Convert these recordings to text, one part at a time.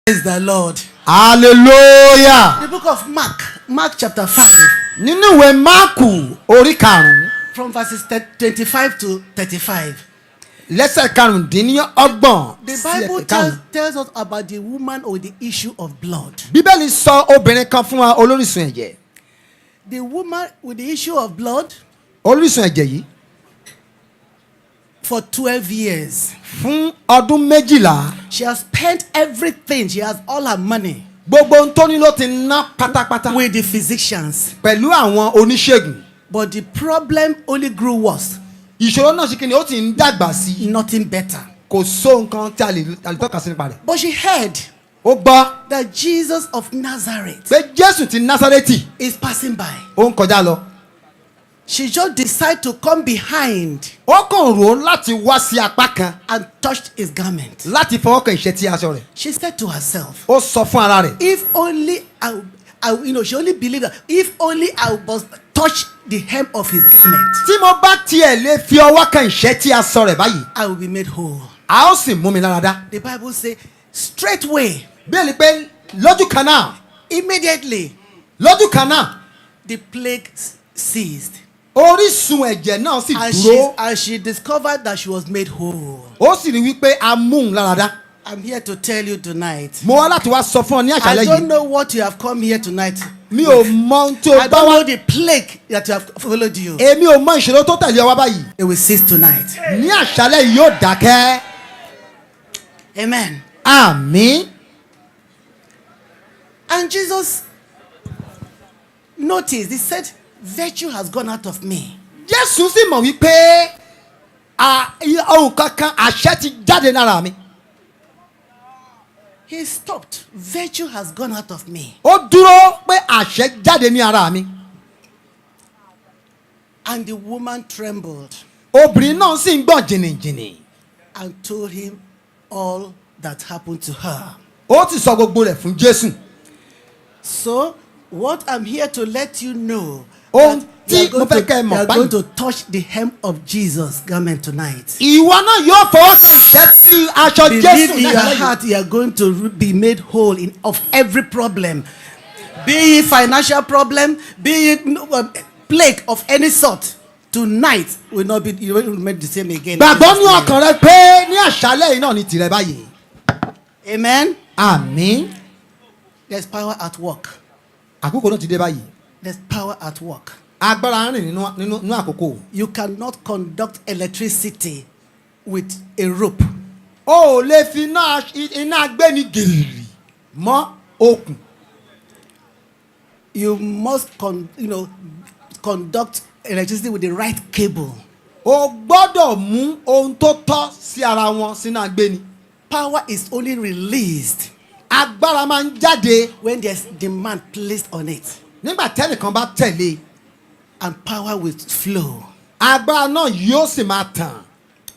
Praise the Lord. Hallelujah. The book of Mark chapter 5. Nínú ìwé Máàkù orí karùn-ún. From verses 25 to 35. Lẹ́sẹ̀ karùndínlọ́gbọ̀n. The Bible tells us about the woman with the issue of blood. Bíbélì sọ obìnrin kan fún wa olórísun ẹ̀jẹ̀. The woman with the issue of blood. Olórísun ẹ̀jẹ̀ yìí. For 12 years. Fún ọdún 12. She has spent everything. She has all her money. Gbogbo ohun tó ní ló ti ná pátápátá. With the physicians. Pẹ̀lú àwọn oníṣègùn. But the problem only grew worse. Ìṣòro náà ṣe kí ni ó ti ń dàgbà sí. Nothing better. Kò só nǹkan tí a lè tọ́ka sí nípa rẹ̀. But she heard. Ó gbọ́. That Jesus of Nazareth. Pé Jésù ti Násárẹ́tì. Is passing by. Ó ń kọjá lọ. She just decided to come behind. Ó kàn rò láti wá sí apá kan. And touched his garment. Láti fọwọ́ kan ìṣẹ́tí aṣọ rẹ̀. She said to herself. Ó sọ fún ara rẹ̀. If only she only believed that if only I must touch the hem of his garment. Tí mo bá tiẹ̀ lè fi ọwọ́ kan ìṣẹ́tí aṣọ rẹ̀ báyìí. I will be made whole. A ó sì mú mi lára dá. The Bible say straightway. Bíbélì pé lójú kan náà. Immediately. Lójú kan náà. The plague ceased. Orísun ẹ̀jẹ̀ náà sì dúró. And she discovered that she was made whole. Ó sì rí wípé a mú un lára dá. I'm here to tell you tonight. Mo wá láti wá sọ fún ọ ní àṣálẹ́ yìí. I don't know what you have come here tonight. Mi ò mọ ohun tó bá wá. I don't know the plague that you have followed you. Èmi ò mọ ìṣòro tó tẹ̀lé ọ wá báyìí. It will cease tonight. Ní àṣálẹ́ yìí yóò dákẹ́. Amen. Àmín. And Jesus noticed, he said, virtue has gone out of me. Jésù sì mọ̀ wípé ohun kankan àṣẹ ti jáde lára mi. He stopped. Virtue has gone out of me. Ó dúró pé àṣẹ jáde ní ara mi. And the woman trembled. Obìnrin náà sì ń gbọ̀n jìnnìjìnnì. And told him all that happened to her. Ó ti sọ gbogbo rẹ̀ fún Jésù. So what I'm here to let you know. Ohun tí mo fẹ́ kẹ́ ẹ mọ̀ you are báyìí. going to touch the hem of Jesus' garment tonight. Ìwọ náà yóò fọwọ́ kan ìṣẹ́tí aṣọ Jésù Believe in náà your lẹ́yìn. heart you are going to be made whole of every problem. Be it financial problem, be it plague of any sort. Tonight will not be, you will remain the same again. Gbàgbọ́ ní ọkàn rẹ pé ní àṣálẹ́ yìí náà ni tìrẹ báyìí. Amen. Àmín. There's power at work. Àkókò náà ti dé báyìí. There's power at work. Agbára ń rìn nínú àkókò. You cannot conduct electricity with a rope. O ò lè fi iná agbéni gìrì mọ́ okùn. You must conduct electricity with the right cable. O gbọ́dọ̀ mú ohun tó tọ́ sí ara wọn sínú agbéni. Power is only released. Agbára máa ń jáde. When there's demand placed on it. Nígbà tẹ́nìkan bá tẹ̀lé. And power will flow. Agbára náà yóò sì máa tàn.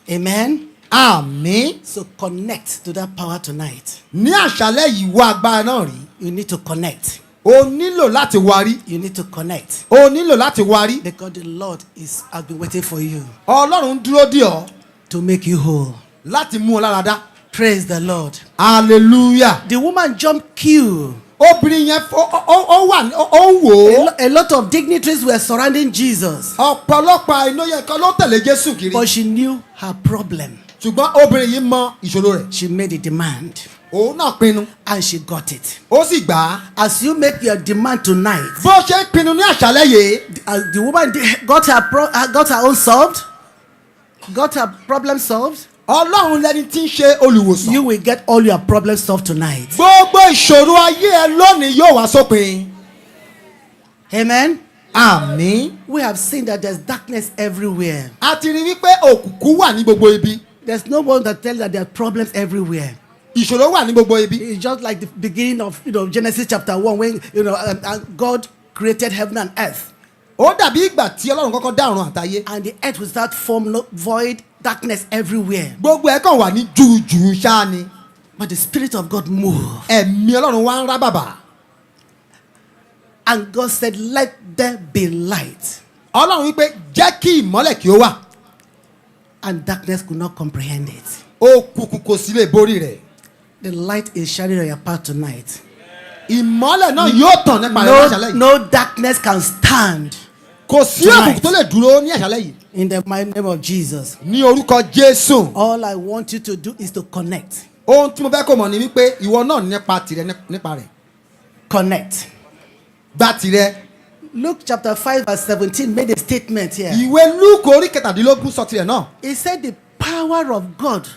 Amen. Àmín. So connect to that power tonight. Ní àṣálẹ́ yìí wá agbára náà rí. You need to connect. O nílò láti warí. You need to connect. O nílò láti warí. Because the Lord has been waiting for you. Ọlọ́run dúró dè ọ́. To make you whole. Láti mú ọ lára dá. Praise the Lord. Hallelujah. The woman jumped queue. Obìnrin yẹn ó wò ó. A lot of dignitaries were surrounding Jesus. Ọ̀pọ̀lọpọ̀ àìníye kan ló tẹ̀lé Jésù kiri. But she knew her problem. Ṣùgbọ́n obìnrin yìí mọ ìṣòro rẹ̀. She made a demand. Òun náà pinnu. And she got it. Ó sì gbà á. As you make your demand tonight. Bó ṣe ń pinnu ní àṣálẹ́ yìí. As the woman got her own solved. Got her problem solved. Ọlọ́run lẹni tí ń ṣe olùwòsàn. You will get all your problems solved tonight. Gbogbo ìṣòro ayé ẹ lónìí yóò wá sópin. Amen. Àmín. We have seen that there's darkness everywhere. A ti rí wípé òkùnkùn wà ní gbogbo ibi. There's no one that tells that there are problems everywhere. Ìṣòro wà ní gbogbo ibi. It's just like the beginning of Genesis chapter 1 when God created heaven and earth. Ó dàbí ìgbà tí Ọlọ́run kọ́kọ́ dá ọ̀run àtayé. And the earth will start form void, darkness everywhere. Gbogbo ẹ̀ kàn wà ní jùjù ṣáá ni. But the Spirit of God moved. Ẹ̀mí Ọlọ́run wá ń rá bàbà. And God said, let there be light. Ọlọ́run wípé jẹ́ kí ìmọ́lẹ̀ kí ó wà. And darkness could not comprehend it. Òkùnkùn kò sì lè borí rẹ̀. The light is shining on your path tonight. ìmọ́lẹ̀ náà yóò tàn nípa rẹ̀ ní àṣálẹ́ yìí. No darkness can stand. Kò sí òkùnkùn tó lè dúró ní àṣálẹ́ yìí. In the mighty name of Jesus. Ní orúkọ Jésù. All I want you to do is to connect. Ohun tí mo fẹ́ kó mọ̀ ni wípé ìwọ náà nípa tirẹ̀ nípa rẹ̀. Connect. Gba tirẹ̀. Luke chapter 5 verse 17 made a statement here. Ìwé Lúùkù orí kẹtàdínlógún sọ tirẹ̀ náà. He said the power of God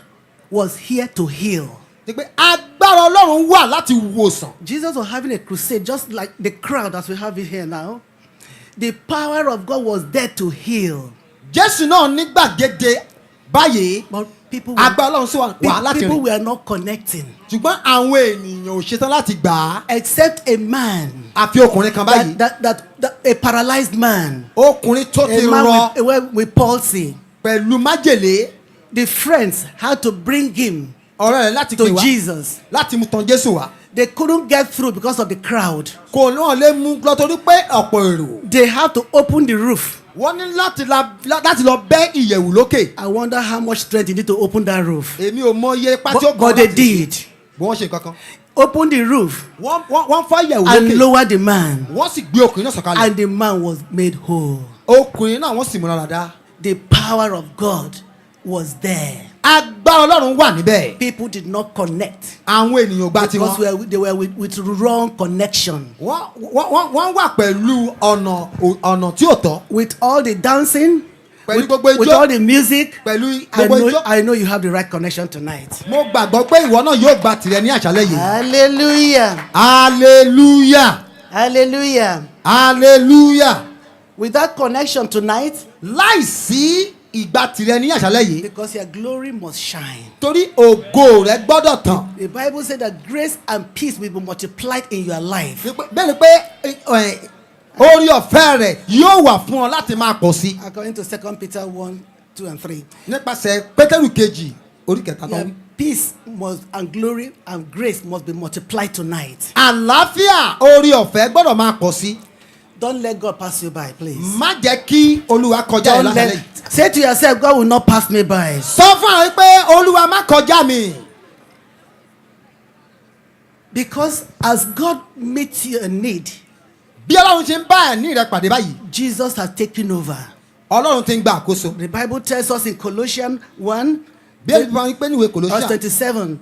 was here to heal. Ní pé agbára Ọlọ́run wà láti wòsàn. Jesus was having a crusade just like the crowd as we have it here now. The power of God was there to heal. Jésù náà ní gbàgede báyìí. But people Agbára Ọlọ́run sì wà láti people rìn. were not connecting. Ṣùgbọ́n àwọn ènìyàn ò ṣetán láti gbà á. Except a man. Àfi ọkùnrin kan báyìí. That a paralyzed man. Ọkùnrin tó ti A man rọ with palsy. pẹ̀lú májèlé. The friends had to bring him Ọ̀rẹ́ rẹ̀ láti pè to wá. Jesus. Láti mú tàn Jésù wá. They couldn't get through because of the crowd. Kò náà lè mú lọ torí pé ọ̀pọ̀ èrò. They had to open the roof. Wọ́n ní láti lọ bẹ́ ìyẹ̀wù lókè. I wonder how much strength you need to open that roof. Èmi ò mọ iye ipá tí ó But they did. bí wọ́n ṣe kankan. Open the roof Wọ́n fọ́ ìyẹ̀wù and lókè. lower the man. Wọ́n sì gbé ọkùnrin náà sọ̀kalẹ̀. And the man was made whole. Ọkùnrin náà wọ́n sì múra dáadáa. The power of God was there. Agbára Ọlọ́run wà níbẹ̀. People did not connect Àwọn ènìyàn gba because tiwọn. they were with wrong connection. Wọ́n wà pẹ̀lú ọ̀nà tí ò tọ́. With all the dancing, Pẹ̀lú gbogbo ijó. with all the music, Pẹ̀lú gbogbo ijó. I know you have the right connection tonight. Mo gbàgbọ́ pé ìwọ náà yóò gba tirẹ̀ ní àṣálẹ́ yìí. Hallelujah. Hallelujah. Hallelujah. Hallelujah. With that connection tonight, Láìsí ìgbà tirẹ̀ ní àṣálẹ́ yìí. because your glory must shine. Torí ògo rẹ gbọ́dọ̀ tàn. The Bible said that grace and peace will be multiplied in your life. Bẹ́ẹ̀ ni pé orí ọ̀fẹ́ rẹ̀ yóò wà fún ọ láti máa pọ̀ sí. According to 2 Peter 1, 2 and 3. Nípasẹ̀ Pétérù kejì orí kẹta tó Your wí. peace must and glory and grace must be multiplied tonight. Àlàáfíà orí ọ̀fẹ́ gbọ́dọ̀ máa pọ̀ sí. Don't let God pass you by, please. Má jẹ́ kí Olúwa kọjá ẹ̀ Don't lásàlẹ̀ yìí. say to yourself, God will not pass me by. Sọ fún àwọn pé Olúwa má kọjá mi. Because as God meets your need, Bí Ọlọ́run ṣe ń bá ẹ̀ ní rẹ pàdé báyìí, Jesus has taken over. Ọlọ́run ti ń gba àkóso. The Bible tells us in Colossians 1, Bí ẹni máa ń pè níwèé verse Kòlóṣíà 27,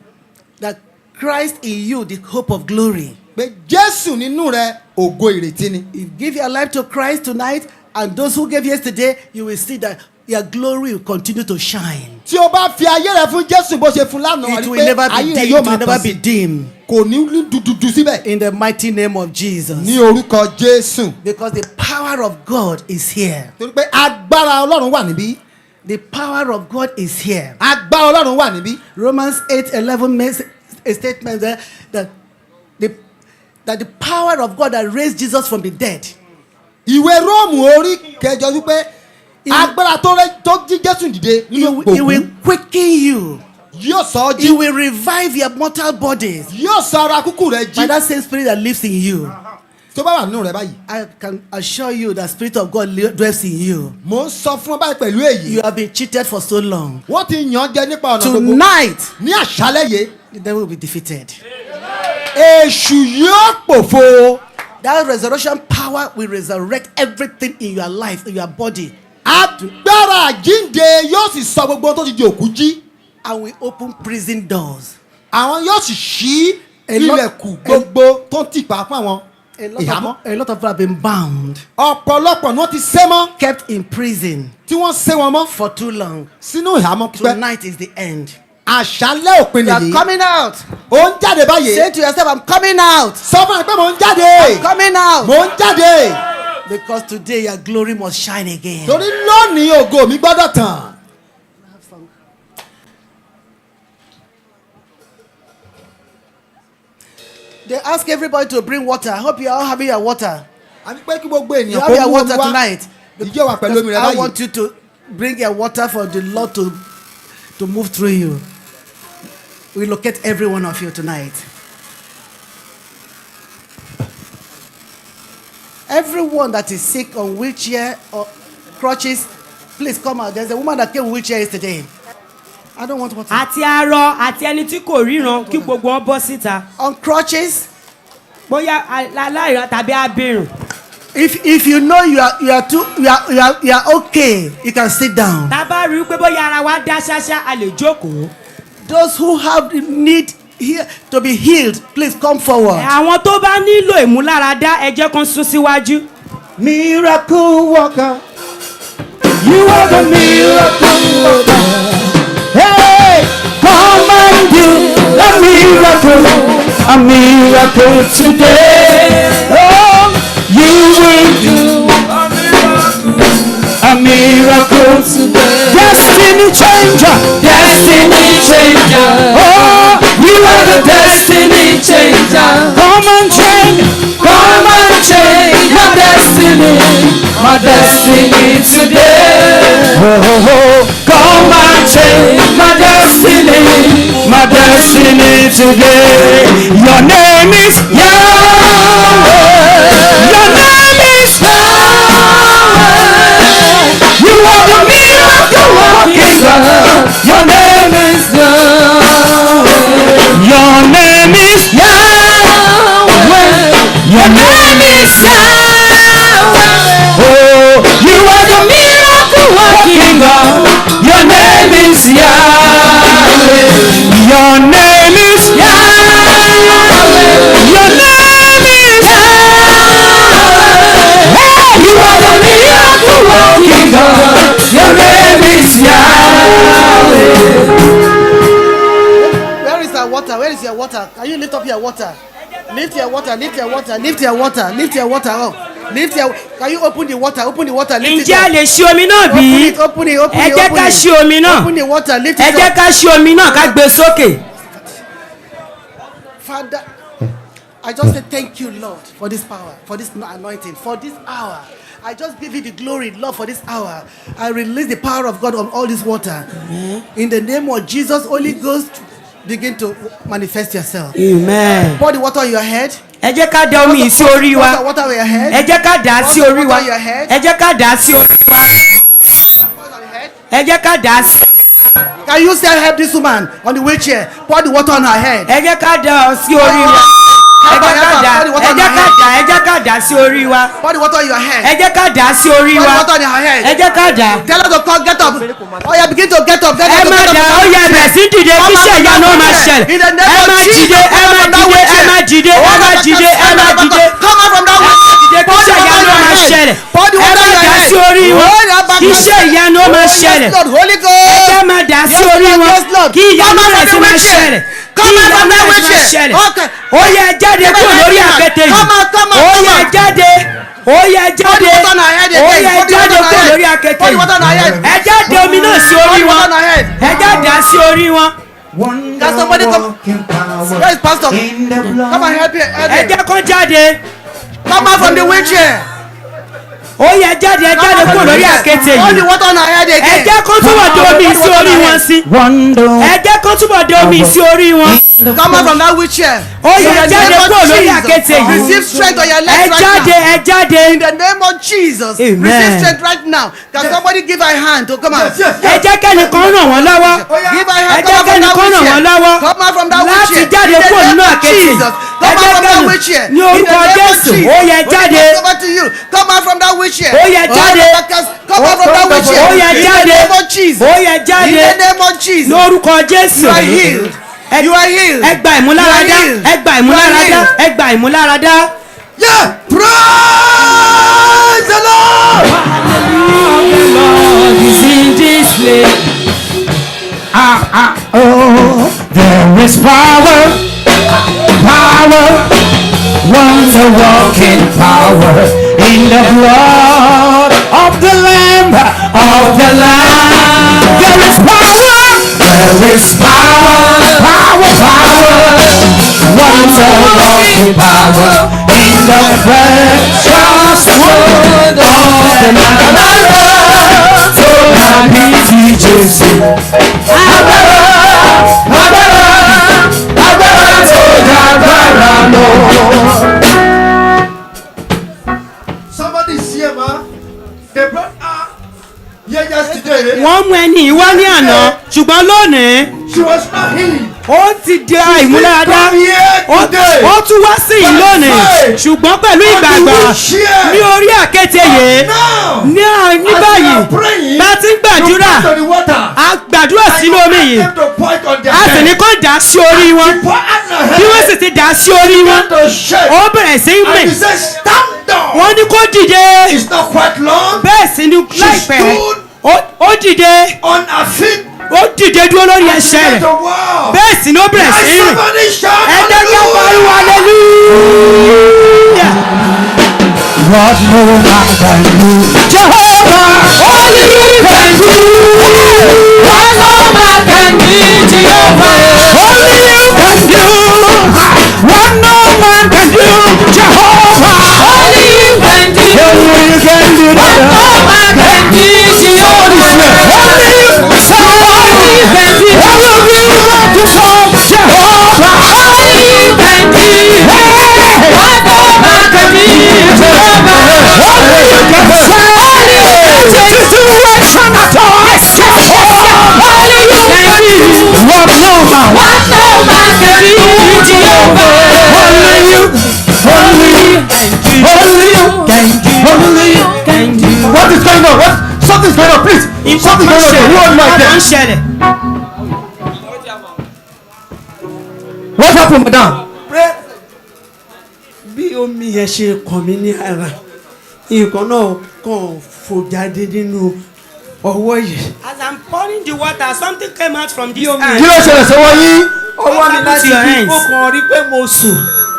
that Christ in you, the hope of glory. pé Jésù nínú rẹ ògo ìrètí ni. You give your life to Christ tonight, and those who gave yesterday, you will see that your glory will continue to shine. Tí o bá fi ayé rẹ fún Jésù bó ṣe fún lánàá wà It ní will pé never be ayé rẹ dim. yóò It will máa never tàn be sí. dim. Kò ní dúdú síbẹ̀. In the mighty name of Jesus. Ní orúkọ Jésù. Because the power of God is here. Torí pé agbára Ọlọ́run wà níbí. The power of God is here. Agbára Ọlọ́run wà níbí. Romans 8:11 makes a statement there that the power of God that raised Jesus from the dead. Ìwé Róòmù orí kẹjọ wípé agbára tó jí Jésù dìde nínú He will òkú quicken you. yóò sọ ọ́ He jí. will revive your mortal bodies Yóò sọ ara kúkú rẹ by jí. that same spirit that lives in you. Tó bá wà nínú rẹ báyìí. I can assure you that spirit of God dwells in you. Mo ń sọ fún ọ báyìí pẹ̀lú èyí. You have been cheated for so long. Wọ́n ti yàn án jẹ nípa ọ̀nà gbogbo. Tonight, Ní àṣálẹ́ yìí, the devil will be defeated. èṣù yóò pòfo. That resurrection power will resurrect everything in your life, in your body, Agbára àjínde yóò sì sọ gbogbo tó ti di òkú jí. and will open prison doors. Àwọn yóò sì ṣí A lot- ilẹ̀kùn gbogbo tó ń tìpa fún àwọn A ìhámọ́. lot of people have been bound, Ọ̀pọ̀lọpọ̀ ni wọ́n ti sé mọ́, kept in prison tí wọ́n sé wọn mọ́ for too long. sínú ìhámọ́ pípẹ́. Tonight is the end. Àṣálẹ́ òpin You are nìyí. coming out. Ó ń jáde báyìí. Say to yourself, I'm coming out. Sọ fún mi pé mò ń jáde. Coming out. Mò ń jáde. Because today your glory must shine again. Torí lónìí ògo mi gbọ́dọ̀ tàn. They ask everybody to bring water. I hope you are all having your water. Àbí pé kí gbogbo You ènìyàn have kó your mú water omi wá. tonight. Ìjọ wà pẹ̀lú omi rẹ I báyìí. want you to bring your water for the Lord to move through you. We locate every one of you tonight. Everyone that is sick on wheelchair or crutches, please come out. There's a woman that came with wheelchair yesterday. I don't want water. àti arọ àti ẹni tí kò ríran kí gbogbo wọn bọ́ síta. On crutches. bóyá aláìran tàbí abirùn. If you know you are okay, you can sit down. tá a bá rí i pé bóyá ara wa dá ṣáṣá a lè jókòó. Those who have the need here to be healed, please come forward. àwọn tó bá nílò ìmúláradá ẹ jẹ́ kán sún síwájú. Miracle worker. You are the miracle worker. Hey, come and do a miracle today. Oh, you will do a miracle today. Destiny changer. Oh, you are the destiny changer. Come and change my destiny today. Oh, come and change my destiny today. Your name is Yahweh. Your name is Yahweh. You are the miracle working God. Your name is Yahweh. Your name is Yahweh. Your name is Yahweh. Oh, you are the miracle working God. Your name is Yahweh. Your name is Yahweh. Your name is Yahweh. Hey, you are the miracle working God. Your name is Yahweh. Where is our water? Where is your water? Can you lift up your water? Lift your water, lift your water, lift your water, lift your water up. Lift your. Can you open the water? Open the water. Lift it ǹjẹ́ a up. lè ṣí omi náà bí? Open it. ẹ jẹ́ ká ṣí omi náà. Open the water. Lift ẹ it jẹ́ up. ká ṣí omi náà ká gbé sókè. Father, I just say thank you, Lord, for this power, for this anointing, for this hour. I just give you the glory, Lord, for this hour. I release the power of God on all this water. In the name of Jesus, Holy Ghost, begin to manifest yourself. amen. Pour the water on your head. ẹ jẹ́ ká da omi yìí sí orí wa. Water on your head. ẹ jẹ́ ká dà á sí orí wa. Water on your head. ẹ jẹ́ ká dà á sí orí wa. Water on your head. ẹ jẹ́ ká dà á sí. Can you still help this woman on the wheelchair? Pour the water on her head. ẹ jẹ́ ká dà á sí orí wa. ẹ jẹ́ ká dà sí orí wa. Pour the water on your head. ẹ jẹ́ ká dà á sí orí Pour the wa. water on her head. ẹ jẹ́ ká dà á. Tell her to come, get up. Oh yeah, begin to get up. Get ẹ up. má dà ó yẹ bẹ̀rẹ̀ sí dìde kí iṣẹ́ ìyanu ó máa ṣẹlẹ̀. ẹ má dìde ẹ má dìde ẹ má dìde ẹ má dìde ẹ má dìde. Come out from that way. dìde kí iṣẹ́ ìyanu ó máa ṣẹlẹ̀. ẹ má dà sí orí wọn kí iṣẹ́ ìyanu ó máa ṣẹlẹ̀. Holy Ghost. ẹ má dà sí orí wọn kí ìyanu rẹ̀ sì máa ṣẹlẹ̀. kí ìyanu rẹ̀ sì máa ṣẹlẹ̀. ó yẹ jáde kúrò lórí àkéte yìí. ó yẹ jáde. ó yẹ jáde. ó yẹ jáde kúrò lórí àkéte yìí. ẹ jáde omi náà sí orí wọn. ẹ jáde á sí orí wọn. Can somebody come? Where is pastor? Come and help you. ẹ jẹ́ kó jáde. Come out from the wheelchair. ó yẹ jáde ẹ jáde kúrò lórí àkéte All the yìí. water on her head ẹ again. jẹ́ kó túbọ̀ dé omi sí orí wọn sí. ẹ jẹ́ kó túbọ̀ dé omi sí orí wọn. Come out from that wheelchair. ó yẹ jáde kúrò lórí àkéte yìí. Receive strength on your ẹ legs right jáde now. ẹ jáde. In the name of Jesus. Amen. Receive strength right now. Can somebody give her a hand to come out? ẹ jẹ́ kẹ́nìkan ràn wọ́n lọ́wọ́. Give her a ẹ hand. jẹ́ Come out from that kẹ́nìkan ràn wọ́n wheelchair. lọ́wọ́. Come out from that láti wheelchair. jáde In the kúrò name nínú of àkéte. Jesus. ẹ Come jẹ́ out from that kẹ́nì wheelchair. ní In the orúkọ name of Jésù. Jesus. ó yẹ jáde. Over to you. Come out from that wheelchair. Ó yẹ jáde. Come out from that wheelchair. Ó yẹ In the jáde. name of Jesus. ó yẹ In jáde. the name of Jesus. lórúkọ Jésù. You are healed. You are healed. ẹ gba ìmúláradá. ẹ gba ìmúláradá. ẹ gba ìmúláradá. Yeah, praise the Lord. The Lord is in this place. Oh, there is power, wonder walking power in the blood of the Lamb, There is power, wonder walking power in the precious blood of the Lamb. So happy Jesus. Somebody see him, they brought her here yesterday. wọ́n mú ẹni ìwá ní àná ṣùgbọ́n lónìí She was not healed. ó ti di àìmúláradá ó tún wá sí yìí lónìí ṣùgbọ́n pẹ̀lú ìgbàgbọ́ ní orí àkéte yìí ní báyìí bá ti ń gbàdúrà a gbàdúrà sínú omi yìí a sì ní kó dà sí orí wọn bí wọ́n sì ti dà sí orí wọn ó bẹ̀rẹ̀ sí í mì wọ́n ní kó dìde bẹ́ẹ̀ sì ni láìpẹ́ ó dìde ó dìde dúró lórí ẹsẹ̀ rẹ̀ bẹ́ẹ̀ sì ni ó bẹ̀rẹ̀ sí í rìn ẹ̀ẹ́dẹ́gbẹ́ pariwo hallelujah. What no man can do, Jehovah, only you can do. What no man can do, Jehovah, only you can do. What no man can do, Jehovah, only you can do. Only you can do. What no man can do, Jehovah, only you can do. Somebody can do. All of you want to come, Jehovah, only you can do. What no man can do, Jehovah. What is going on? Something's going on, please. Something's going on. Who on my desk? What happened, madam? Bí omi yẹn ṣe kàn mí ní ara nǹkan náà kàn fò jáde nínú ọwọ́ yìí. As I'm pouring the water, something came out from this hand. Kí ló ṣẹlẹ̀ sọ́wọ́ yín? Ọwọ́ mi láti bí ó kàn rí pé mo sùn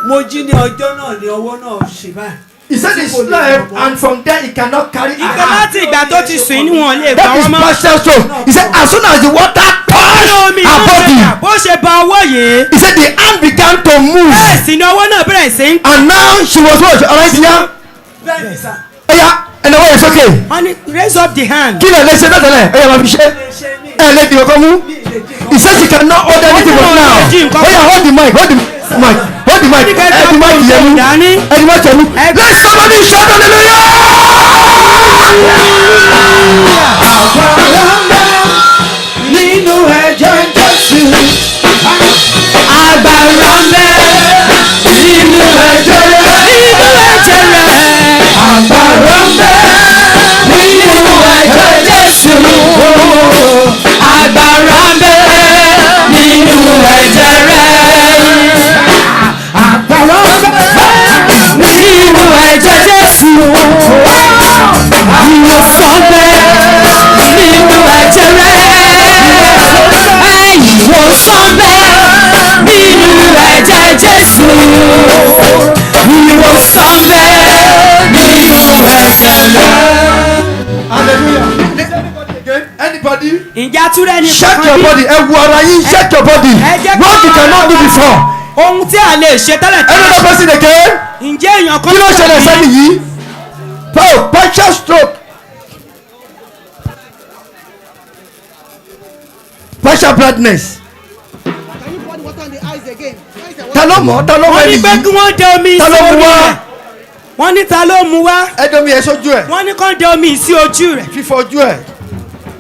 mo jí ní ọjọ́ náà ní ọwọ́ náà ṣe báyìí. He said he slept and from there he cannot carry her. Ìgbà láti ìgbà tó ti sùn ní wọn lè gbà That is wọ́n mọ́. partial stroke. He said as soon as the water touched her body, bó ṣe ba ọwọ́ yìí. he said the hand began to move. bẹ́ẹ̀ sì ni ọwọ́ náà bẹ̀rẹ̀ sí ń. And now she was what? Alright, yeah? Bẹ́ẹ̀ni sá. Oya, and the way is okay. wọ́n ní raise up the hand. Kí lè lè ṣe tẹ́tẹ̀lẹ̀? Oya máa fi ṣe. Ẹ lè di ọkọ mú. He said she cannot hold anything but now. Oya hold the mic, hold the mic, hold the mic. Ẹ di mic yẹn mú. Ẹ di mic yẹn mú. Let somebody shout hallelujah. Nínú ẹ̀jẹ̀ Jésù. Agbára ń bẹ nínú ẹ̀jẹ̀ rẹ̀. Nínú ẹ̀jẹ̀ rẹ̀. Agbára ń bẹ nínú ẹ̀jẹ̀ Jésù. Agbára ń bẹ nínú ẹ̀jẹ̀ rẹ̀. Agbára ń bẹ nínú ẹ̀jẹ̀ Jésù. Ìwòsàn bẹ nínú ẹ̀jẹ̀ rẹ̀. Ìwòsàn bẹ nínú ẹ̀jẹ̀ Jésù. Ìwòsàn bẹ nínú ẹ̀jẹ̀ rẹ̀. Hallelujah. Anybody? Ìjà túrẹ́ ni Check your body. Ẹ wo ara yín. Check your body. What you cannot do before. ohun tí a lè ṣe tẹ́lẹ̀ Another person again. ǹjẹ́ èèyàn kan Kí ló ṣẹlẹ̀ sẹ́ni yìí? Oh, partial stroke. Partial blindness. Can you pour the water on the eyes again? Ta ló mọ̀? Ta ló mọ̀ wọ́n ní ẹni pé yìí? kí wọ́n dẹ omi Ta sí ló mú ojú wá? rẹ̀ wọ́n ní ta ló mú wá Ẹ domi ẹ sójú ẹ̀. wọ́n ní kán dẹ omi sí ojú rẹ̀ Fífọ ojú ẹ̀.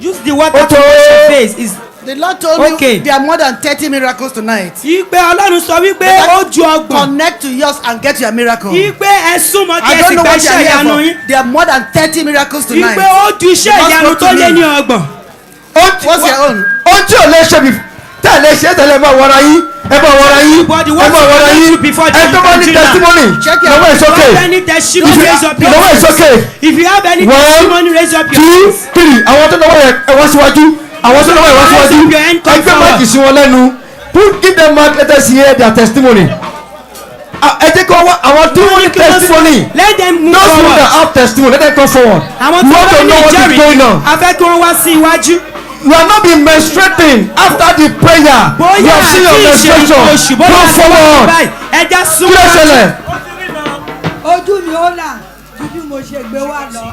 use the water Ó to tó. wash your face is. The Lord told Okay. me there are more than 30 miracles tonight. ìpè ọlọ́run sọ wípé ó ju ọgbọ̀n Connect to yours and get your miracle. ìpè ẹ̀sùn mọ́ kí I ẹ don't sì know gba what you iṣẹ́ are ìyanu here yín for. There are more than 30 miracles tonight. ìpè ó ju iṣẹ́ God ìyanu spoke tó to lé me. ní ọgbọ̀n. What's your own? Ohun tí ò lè ṣe bí tẹ̀lé ṣe tẹ̀lé ẹ bá wọra yín. Ẹ bá wọra yín. Ẹ bá wọra yín. Ẹ tó bá ní testimony. Check your Lọ́wọ́ it's okay. If any testimony, raise up your Lọ́wọ́ it's hands. okay. If you have any 1, testimony, raise up your 2, hands. 3. Àwọn tó lọ́wọ́ ẹ wá síwájú. Àwọn tó lọ́wọ́ ẹ wá síwájú. Ẹgbẹ́ máàkì sí wọn lẹ́nu. Give them mark, let us hear their testimony. Ẹ jẹ́ kí wọ́n wá àwọn tí wọ́n ní testimony. Let them move Those people that forward. have testimony, let them come forward. Àwọn You tó want bá to ní know what is going ìjẹ́rìí on. a fẹ́ kí wọ́n wá sí iwájú. You are not been menstruating after the prayer. You bóyá have seen your àti ìṣe menstruation. oṣù Go bóyá àti forward. báyìí ẹja Kí súnmọ́ ló ṣẹlẹ̀? ojú mi ó là ju bí mo ṣe gbé wá lọ.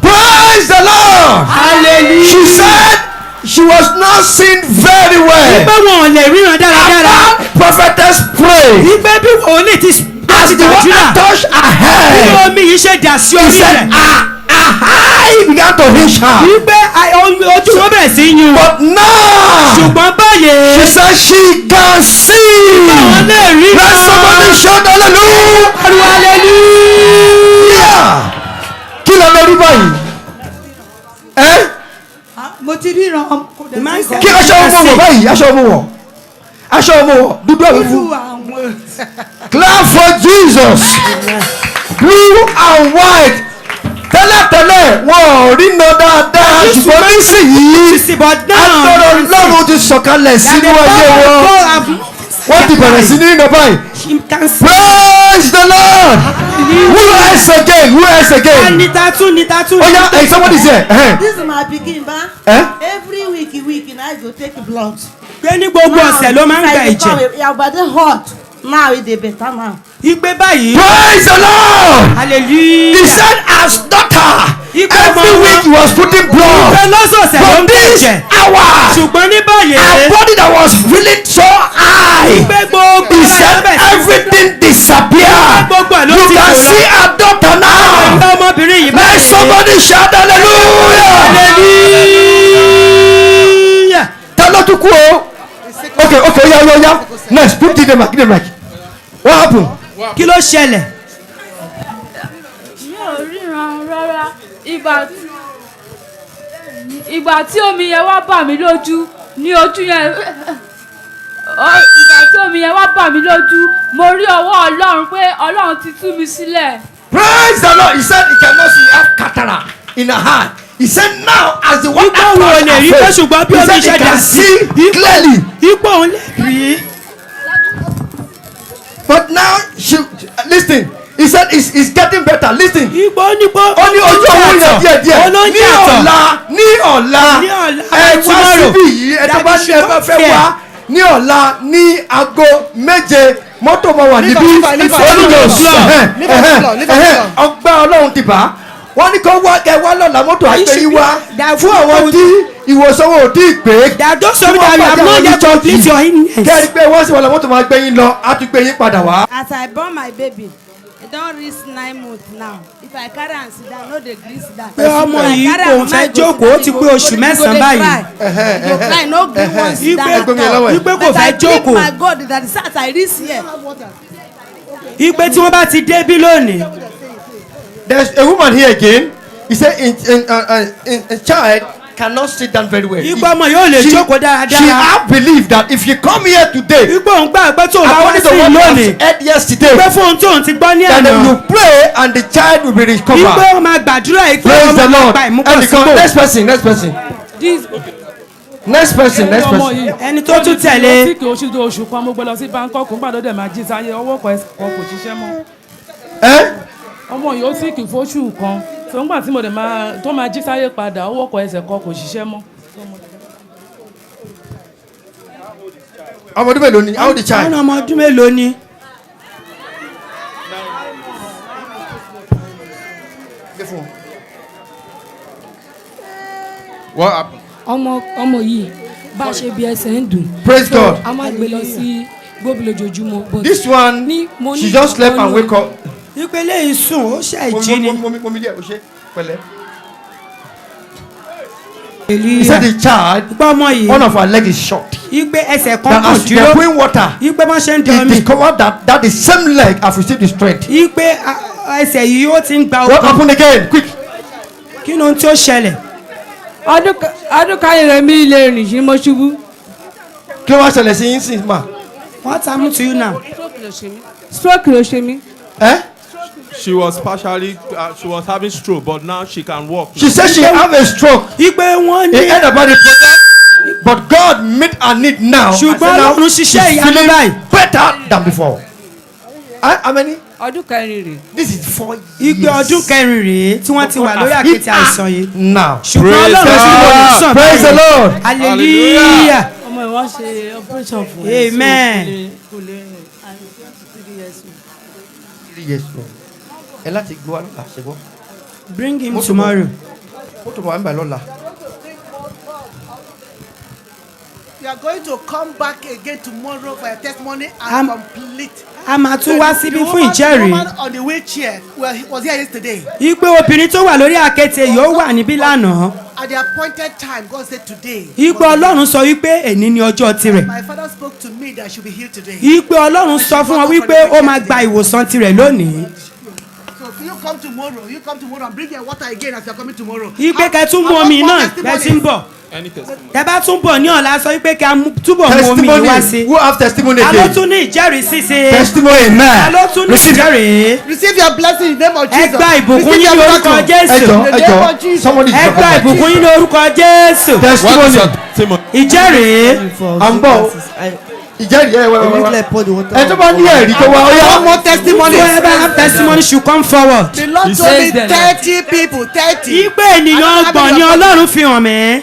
Praise the Lord. hallelujah. She said she was not seen very well. wípé wọn ò lè ríran dáradára. After prophetess pray, wípé bí wòlíì ti as the water touched her bí head, omi yìí ṣe dà sí he orí said, rẹ̀. eye began to reach her. wípé ojú wọn bẹ̀rẹ̀ sí yún. But now, ṣùgbọ́n báyìí. she said she can see. àwọn lè rí Let somebody shout hallelujah. hallelujah. Kí ló lórí báyìí? mo ti ríran kò dẹ̀ sí Kí aṣọ ọmọ wọ̀ báyìí? Aṣọ ọmọ wọ̀. Aṣọ ọmọ wọ̀. Dúdú àbí irú fún. àwọn. Clap for Jesus. Blue and white. Tẹ́lẹ̀tẹ́lẹ̀ wọn ò rí iná dáadáa ṣùgbọ́n nísìnyí agbára Ọlọ́run ti sọ̀kalẹ̀ sínú ayé wọn. Wọ́n ti bẹ̀rẹ̀ sí ní iná báyìí. Praise the Lord. Who else again? Who else again? Nitatu. Oh yeah, hey, somebody say. This is my pikin ba. Every week I go take blood. pé ní gbogbo ọ̀sẹ̀ ló máa ń gba ẹ̀jẹ̀. Your body hot. Now it dey better now. Ìgbé báyìí. Praise the Lord. Hallelujah. He said as daughter. Every week he was putting blood. Ìgbé lọ́sọ̀ọ̀sẹ̀ ló ń From this gẹ̀jẹ̀. hour. ṣùgbọ́n ní báyìí. Her body that was feeling so high. Ìgbé gbogbo He said everything disappeared. You can see her daughter now. ọmọbìnrin yìí Let báyìí. somebody shout hallelujah. Hallelujah. Ta ló tún kú o? Okay, yeah. Next, put the mic. What happened? kí ló ṣẹlẹ̀? mi ò ríran rárá ìgbà tí omi yẹn wá bà mí lójú ní ojú yẹn ìgbà tí omi yẹn wá bà mí lójú mo rí ọwọ́ Ọlọ́run pé Ọlọ́run ti tú mi sílẹ̀. Praise the Lord. He said he cannot see, have cataract in her hand. He said now as the water Ipò wo lè rí pé ṣùgbọ́n bí he omi said he ṣe dà can sí. see clearly. Ipò òun lè rí. But now listen. He said it's getting better. Listen. Ipò nípò. Ó ní ojú owó yẹn díẹ̀díẹ̀. Ní ọ̀la ẹ wá síbí yìí ẹ tó bá ní ẹ bá fẹ́ wá ní ọ̀la ní aago 7 mọ́tò máa wà níbí. Ọgbà Ọlọ́run ti bá. Wọ́n ní kó wá kẹ wá lọ́la mọ́tò àgbẹ̀ yín wá fún àwọn tí ìwòsàn wọn ò tí ì pé. Kẹ́rì pé wọ́n sì wọ́n lọ mọ́tò máa gbé yín lọ á tún gbé yín padà wá. As I born my baby, it don reach 9 months now. If I carry am sit down, no dey gree sit down. Pé ọmọ yìí kò fẹ́ jókòó ó ti pé oṣù mẹ́sàn-án báyìí. You go cry, no gree wan sit down at all. Ipe kò But I fẹ́ thank jókòó. my God that the start I reach here. Ipe tí wọ́n bá ti débí lónìí. There's a woman here again. He said a child cannot sit down very well. Ipe ọmọ yóò lè jókòó dáradára. She have believed that if you come here today, Ipe òun gbà pé tó bá wá according sí to what lónìí. was said yesterday, Ipe fún ohun tí òun ti gbọ́ ní that àná. you pray and the child will be recovered. Ipe ó máa gbàdúrà ìpè Praise the ọmọ Lord. àgbà ìmúkọ̀síbò. Next person. Ẹni tó tún tẹ̀lé. tí kì í oṣù tó oṣù kan mo gbé lọ sí Bangkok nígbà tó dẹ̀ máa jí sáyé ọwọ́ kan ẹsẹ̀ kan kò ṣiṣẹ́ mọ́. ọmọ yìí ó sì kì í fóṣù kan tó ńgbà tí mo dẹ̀ máa jí sáyé padà ọwọ́ kan ẹsẹ̀ kan kò ṣiṣẹ́ mọ́. Ọmọ ọdún mélòó ni? How old the child? Ọmọ ọdún mélòó ni? What happened? ọmọ yìí bá a ṣe bí ẹsẹ̀ ń dùn. Praise God. a máa gbé lọ sí gbóbi lójoojúmọ́. but This one, she just slept and wake up. Ipe lẹ́yìn sùn ó ṣe ìjí ni. Momi díẹ̀, o ṣe pẹ̀lẹ́. He said the child, Ipe ọmọ yìí. one of her leg is short. Ipe ẹsẹ̀ kan That kò as they are dúró. pouring water, Ipe máa ṣe ń dán he mi. discovered that the same leg have received the strength. Ipe ẹsẹ̀ yìí ó ti ń gba What okun. happened again? Quick. Kí ni ohun tí ó ṣẹlẹ̀? ọdún káyọ̀ rẹ̀ mi lè rìn sí mo ṣubú. Kí ló wá ṣẹlẹ̀ sí yín sí ma? What happened to you now? stroke ló ṣe mí. She was she was having stroke, but now she can walk. She said she have a stroke. Ipe wọ́n He ní. heard about the problem, but God met her need now. Ṣùgbọ́n Ọlọ́run ṣiṣẹ́ ìyanu báyìí. Better than before. How many? ọdún kẹrin rè. This is 4 years. Ipe ọdún kẹrin rèé tí wọ́n ti wà lórí àkéte àìsàn yìí. Now. Ṣùgbọ́n Ọlọ́run sì lò sàn. Praise the Lord. Hallelujah. ọmọ ìwọ ṣe operation fún Amen. 3 years old. Ẹ láti gbọ́ wa lọ́la ṣe gbọ́. Bring him tomorrow. Ó tó bọ̀ wá ń bà lọ́la. You are going to come back again tomorrow for a testimony and complete. A máa tún wá síbí fún The ìjẹ́rìí. woman on the wheelchair was here yesterday. Ipe obìnrin tó wà lórí àkéte yóò wà níbí lánàá. At the appointed time, God said today. Ipe Ọlọ́run sọ wípé èní ni ọjọ́ tirẹ̀. My father spoke to me that I should be healed today. Ipe Ọlọ́run sọ fún wọn wípé ó máa gba ìwòsàn tirẹ̀ lónìí. So if you come tomorrow and bring your water again as you are coming tomorrow. Ipe kẹ́ tún mú omi náà kẹ́ tí ń bọ̀. Tẹ́ bá tún bọ̀ ní ọ̀la sọ wípé kẹ́ túbọ̀ mú omi yìí wá sí. Who have testimony Ta ló again? tún ní ìjẹ́rìí ṣíṣe? Testimony, Ta man. ló tún ní ìjẹ́rìí? Receive your blessing in the name of Ẹ Jesus. gba ìbùkún Receive yín ní your orúkọ blessing. Jésù. In the name of Jesus. Somebody Ẹ gba ìbùkún yín ní orúkọ Jésù. Testimony. Ìjẹ́rìí. Ambo. Ìjẹ́rìí ẹ wẹ́wẹ́wẹ́. Ẹ tó bá ní ẹ̀rí tó wá ọyá. One more testimony. Whoever have testimony should come forward. The Lord told me 30 people, 30. Ipe ènìyàn ọgbọ̀n ni Ọlọ́run fi hàn mí.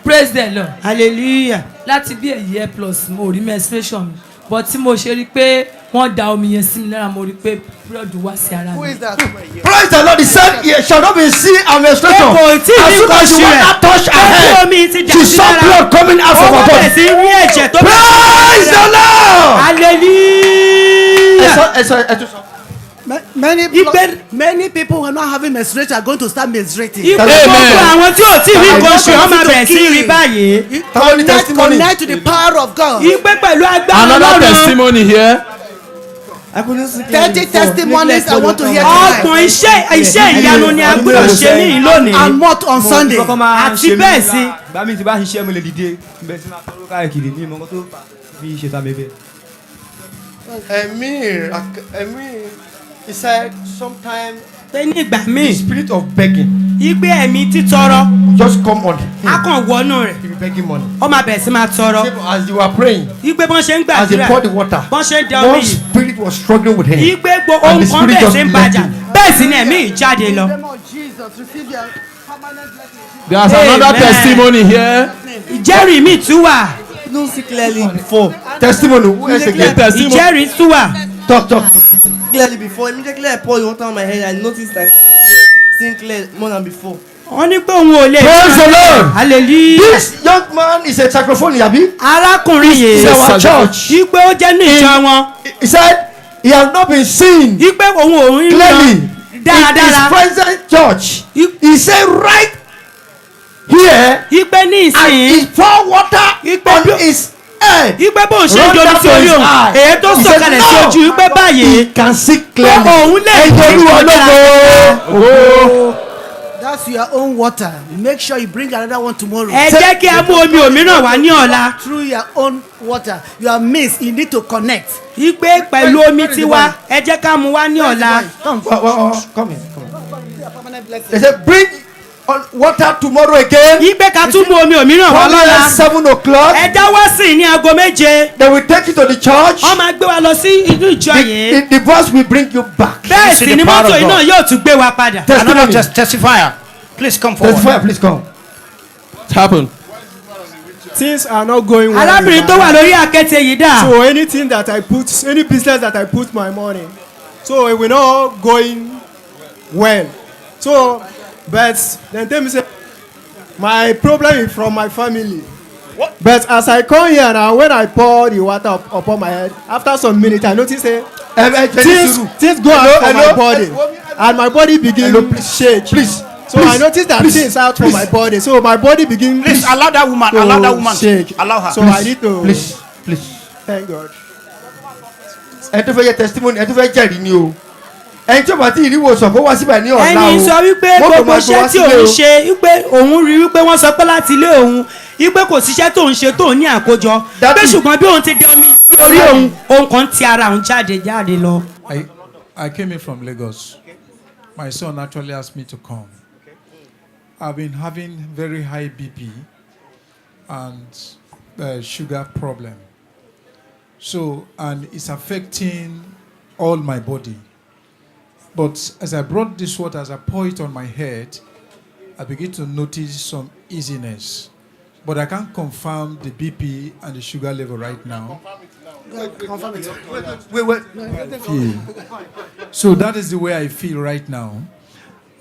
praise the lord. Hallelujah. láti bí èyí ẹ plus mo rí menstruation mi but tí mo ṣe rí i pé wọ́n da omi yẹn sí mi lára mo rí i pé blood wá sí ara Who mi. is that? Praise the Lord. He said, "Ye shall not be seen and menstruation." Kò tí As ì soon kọ́ as you sí want rẹ̀. that touch her Ó head, omi ti jà she sí saw lára. blood coming out from Ó her bẹ̀rẹ̀ body. sí ní ẹ̀jẹ̀ tó Praise the Lord. Hallelujah. Many people who are not having menstruation are going to start menstruating. Ipe gbogbo àwọn tí ò tí ì rí nǹkan oṣù wọn máa bẹ̀rẹ̀ sí rí báyìí. Connect to the power of God. Ipe pẹ̀lú agbára Another Ọlọ́run. testimony here. 30 testimonies I want to hear tonight. Ọgbọ̀n iṣẹ́ ìyanu ni a gbọ́dọ̀ ṣe ní lónìí. And what on Sunday? Àti bẹ́ẹ̀ sí. Bámi ti bá ṣiṣẹ́ mo lè dìde bẹ́ẹ̀ sí máa tọ́lú káàkiri ní ìmọ̀ tó fi ṣètò àbẹ̀bẹ̀. He said, sometimes Pé ní ìgbà the míì, spirit of begging ipe ẹ̀mí títọrọ, just come on him. á kàn wọnú rẹ̀. He be begging money. Ó máa bẹ̀rẹ̀ sí máa tọrọ. As you were praying, Ipe bọ́n ṣe ń as they gbàdúrà, poured the water, bọ́n ṣe ń da omi one yìí. spirit was struggling with him. Ipe And ohun the kan spirit bẹ̀rẹ̀ just sí ń left bàjà. him. Bẹ́ẹ̀ sì ni ẹ̀mí yìí jáde lọ. In the name of Jesus, receive your permanent blessing. There's Amen. another testimony here. Ìjẹ́rìí mi tún wà. don't see clearly before. Testimony. Who else again? Testimony. Ìjẹ́rìí tún wà. Talk. Clearly before. Immediately I pour the water on my head, I noticed like seeing clear more than before. Wọ́n ní pé òun ò lè. Praise the Lord. Hallelujah. This young man is a saxophone, Yabi. Arákùnrin He's yìí. our church. Ipe ó jẹ́ ní ìjọ wọn. He said he has not been seen Ipe òun ò rí clearly in his dáradára. present church. He said right here, Ipe ní and he ìsìn. pour water on his head. Ipe bó ń ṣe Run domi down sí to orí his òun. eye. Èyí tó He said, sọ̀kalẹ̀ "No." sí ojú Ipe báyìí. He can see clearly. Òun lè rí Ẹ̀jẹ̀ Olúwa lógo. That's your own water. Make sure you bring another one tomorrow. Ẹ jẹ́ kí a mú omi òmíràn wá ní ọ̀la. Through your own water. Your means, you need to connect. Ipe pẹ̀lú omi tiwa, ẹ jẹ́ ká mú wá ní ọ̀la. Come here. They said bring water tomorrow again. Ipe ká tún mú omi òmíràn wá Come here lọ́la. at 7 o'clock. Ẹ já wá sí ní aago méje. They will take you to the church. Wọ́n máa gbé wa lọ sí inú ìjọ yìí. The bus will bring you back. Bẹ́ẹ̀ sì ni mọ́tò yìí náà yóò tún gbé wa padà. Testimony. Testifier. Please come forward. Testifier, please come. It happened. Things are not going well. Arábìnrin tó wà lórí àkéte yìí dà. So anything that I put, any business that I put my money, so it will not going well. So, but then tell me say, my problem is from my family. What? But as I come here now, when I pour the water upon my head, after some minutes I notice things go out from my body, and my body begin shake. Please. So I noticed that things out from my body. So my body begin. Please allow that woman. Allow that woman. Shake. Allow her. So I need to. Please. Thank God. Ẹ tó fẹ́ yẹ testimony, ẹ tó fẹ́ jẹ́rìí ni o. Ẹni tí o bá ti rí ìwòsàn kó wá síbẹ̀ ní ọ̀la o. Ẹni sọ wípé gbogbo iṣẹ́ tí òun ṣe wípé òun rí wípé wọ́n sọ pé láti ilé òun wípé kò síṣẹ́ tó ń ṣe tó ní àkójọ. Pé ṣùgbọ́n bí òun ti dé omi sí orí òun kan ti ara òun jáde lọ. I came in from Lagos. My son actually asked me to come. I've been having very high BP and sugar problem. So, and it's affecting all my body. But as I brought this water, as I pour it on my head, I begin to notice some easiness. But I can't confirm the BP and the sugar level right now. Confirm it. Wait. So that is the way I feel right now.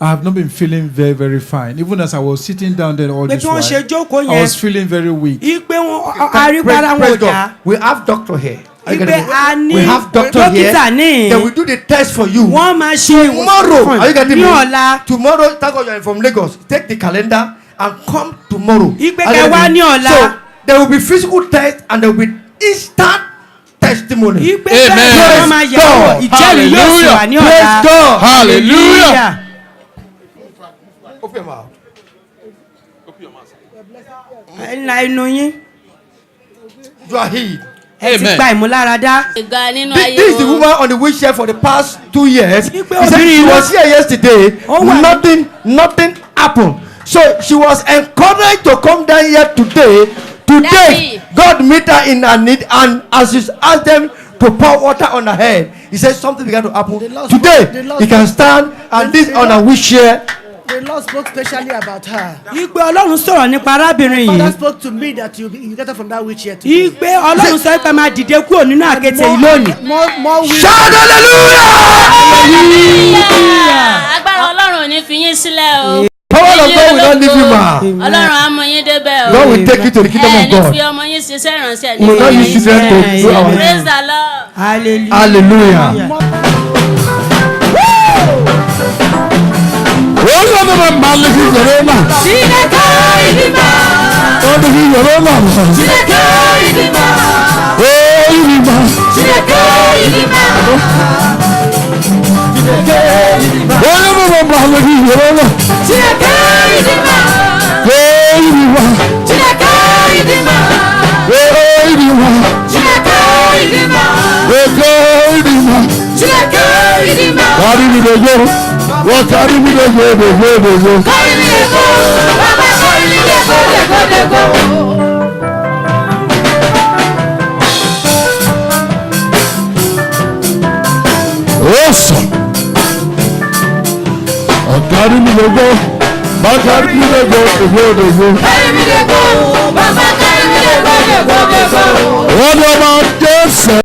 I have not been feeling very, very fine. Even as I was sitting down there all pé this bí wọ́n ṣe while, jókòó I yẹn was feeling very weak. ipe wọn arígbára wọn ò dá We have doctor here. Are you ipe getting me? a ní We have doctor here. dókítà ní Then we do the test for you. wọ́n máa ṣe Tomorrow, are you getting ní me? ọ̀la Tomorrow, thank God you are from Lagos. Take the calendar and come tomorrow. ipe Are you kẹ wá getting me? ní ọ̀la So there will be physical test and there will be instant testimony. ipe bẹ́ẹ̀ ni wọ́n máa yẹ̀ wọ̀ ìjẹ́rìí yóò sì wà ní ọ̀la. Praise God. Hallelujah. Open your mouth. ẹ̀la inú yín You are healed. ẹ ti gba ìmúláradá. ìgbà nínú This ayé is the wọn. woman on the wheelchair for the past 2 years. He said obìnrin she náà- was here yesterday. Nothing happened. So she was encouraged to come down here today. Today, God met her in her need, and as she asked them to pour water on her head, he said something began to happen. Today, he can stand and this on a wheelchair. The Lord spoke specially about her. ipe ọlọ́run sọ̀rọ̀ nípa arábìnrin Father yìí. spoke to me that you get her from that wheelchair today. ipe ọlọ́run sọ pé máa dìde kúrò nínú àkéte yìí lónìí. More Shout agbára ọlọ́run ò ní fi yín sílẹ̀ o. Power of God will not leave you, ma. ọlọ́run á mú yín débẹ̀ o. God will take you to the kingdom ẹ of ní God. fi ọmọ yín ṣiṣẹ́ ìránṣẹ́ We will not use children to do our praise the Lord. Hallelujah. Carry me to go. What carry me to go, to go, to go. Carry me to go. Baba carry me to go, to go, to go. Awesome. Carry me to go. Baba carry me to go, to go, to go. Carry me to go. Baba carry me to go, to go, to go. What about Jesus?